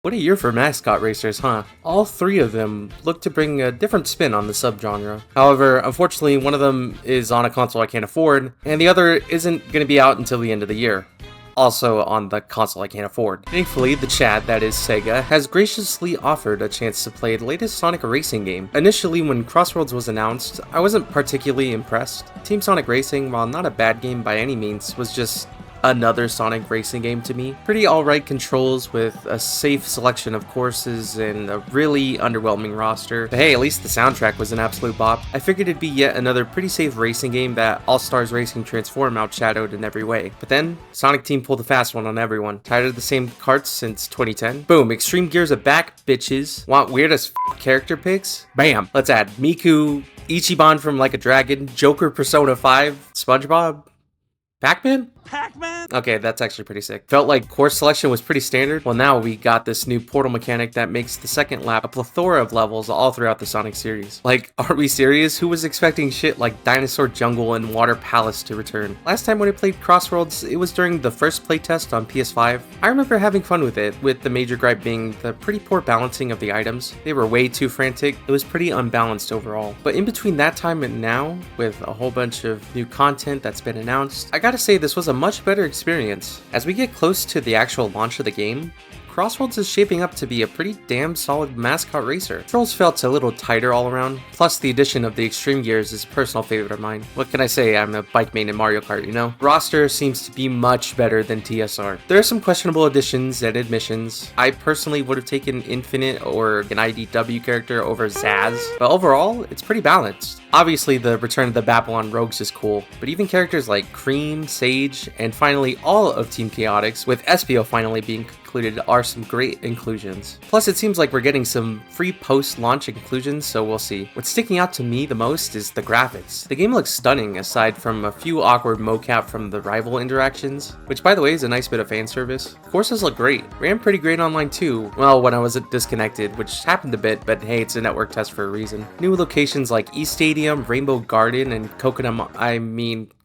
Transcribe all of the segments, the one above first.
What a year for mascot racers, huh? All three of them look to bring a different spin on the subgenre. However, unfortunately, one of them is on a console I can't afford, and the other isn't going to be out until the end of the year. Also on the console I can't afford. Thankfully, the chat, that is Sega, has graciously offered a chance to play the latest Sonic racing game. Initially, when Crossworlds was announced, I wasn't particularly impressed. Team Sonic Racing, while not a bad game by any means, was just another Sonic racing game to me. Pretty alright controls with a safe selection of courses and a really underwhelming roster. But hey, at least the soundtrack was an absolute bop. I figured it'd be yet another pretty safe racing game that All-Stars Racing Transform outshadowed in every way. But then, Sonic Team pulled a fast one on everyone. Tired of the same carts since 2010? Boom, Extreme Gears are back, bitches. Want weird as character picks? Bam! Let's add Miku, Ichiban from Like a Dragon, Joker Persona 5, SpongeBob, Pac-Man? Pac-Man? Okay, that's actually pretty sick. Felt like course selection was pretty standard. Well, now we got this new portal mechanic that makes the second lap a plethora of levels all throughout the Sonic series. Like, are we serious? Who was expecting shit like Dinosaur Jungle and Water Palace to return? Last time when I played Crossworlds, it was during the first playtest on PS5. I remember having fun with it, with the major gripe being the pretty poor balancing of the items. They were way too frantic. It was pretty unbalanced overall. But in between that time and now, with a whole bunch of new content that's been announced, I gotta say this was a much better experience. As we get close to the actual launch of the game, Crossworlds is shaping up to be a pretty damn solid mascot racer. Controls felt a little tighter all around, plus the addition of the Extreme Gears is a personal favorite of mine. What can I say, I'm a bike main in Mario Kart, you know? Roster seems to be much better than TSR. There are some questionable additions and admissions. I personally would have taken Infinite or an IDW character over Zaz, but overall, it's pretty balanced. Obviously, the return of the Babylon Rogues is cool, but even characters like Cream, Sage, and finally all of Team Chaotix, with Espio finally being included, are some great inclusions. Plus, it seems like we're getting some free post-launch inclusions, so we'll see. What's sticking out to me the most is the graphics. The game looks stunning, aside from a few awkward mocap from the rival interactions, which by the way is a nice bit of fan service. Courses look great. Ran pretty great online too, well, when I was disconnected, which happened a bit, but hey, it's a network test for a reason. New locations like East Stadium, Rainbow Garden, and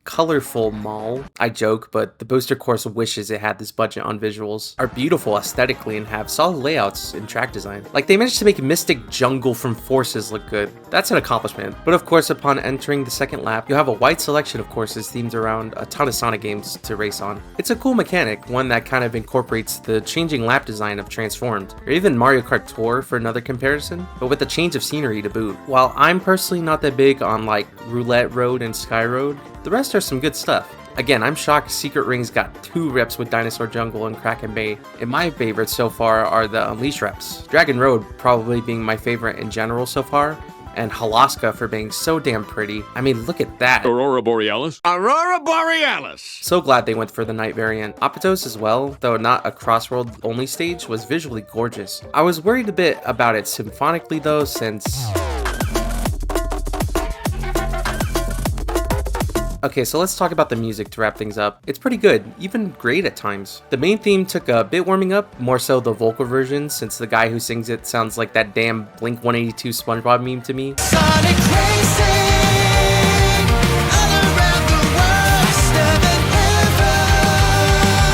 Colorful Mall. I joke, but the booster course wishes it had this budget on visuals. Are beautiful aesthetically and have solid layouts and track design. Like, they managed to make Mystic Jungle from Forces look good. That's an accomplishment. But of course, upon entering the second lap, you have a wide selection of courses themed around a ton of Sonic games to race on. It's a cool mechanic, one that kind of incorporates the changing lap design of Transformed, or even Mario Kart Tour for another comparison, but with a change of scenery to boot. While I'm personally not that big on like Roulette Road and Sky Road, the rest are some good stuff. Again, I'm shocked Secret Rings got 2 reps with Dinosaur Jungle and Kraken Bay, and my favorites so far are the Unleash reps. Dragon Road probably being my favorite in general so far, and Halaska for being so damn pretty. I mean, look at that. Aurora Borealis? Aurora Borealis! So glad they went for the night variant. Apatos as well, though not a Crossworld only stage, was visually gorgeous. I was worried a bit about it symphonically though, since... Okay, so let's talk about the music to wrap things up. It's pretty good, even great at times. The main theme took a bit warming up, more so the vocal version, since the guy who sings it sounds like that damn Blink 182 SpongeBob meme to me. Sonic Racing, all around the world,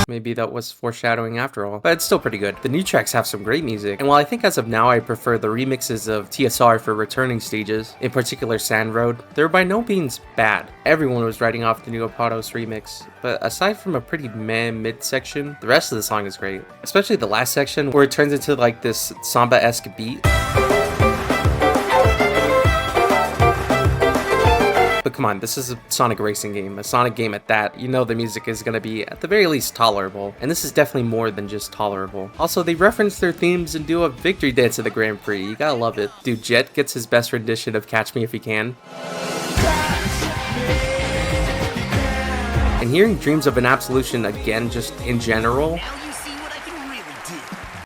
maybe that was foreshadowing after all, but it's still pretty good. The new tracks have some great music, and while I think as of now I prefer the remixes of TSR for returning stages, in particular Sand Road, they're by no means bad. Everyone was writing off the new Apatos remix, but aside from a pretty meh mid-section, the rest of the song is great. Especially the last section where it turns into like this samba-esque beat. But come on, this is a Sonic racing game, a Sonic game at that. You know the music is gonna be, at the very least, tolerable. And this is definitely more than just tolerable. Also, they reference their themes and do a victory dance at the Grand Prix. You gotta love it. Dude, Jet gets his best rendition of Catch Me If You Can. And hearing Dreams of an Absolution again, just in general,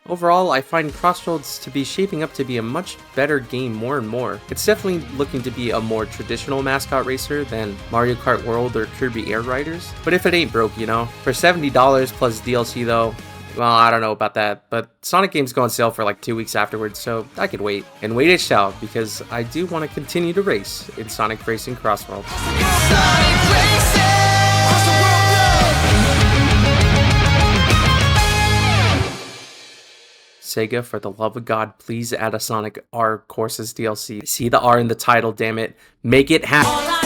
overall, I find Crossroads to be shaping up to be a much better game more and more. It's definitely looking to be a more traditional mascot racer than Mario Kart World or Kirby Air Riders. But if it ain't broke, you know. For $70 plus DLC though, well, I don't know about that, but Sonic games go on sale for like 2 weeks afterwards, so I could wait. And wait it shall, because I do want to continue to race in Sonic Racing Crossworlds. Sonic Racing! Sega, for the love of God, please add a Sonic R Courses DLC. See the R in the title, damn it. Make it happen.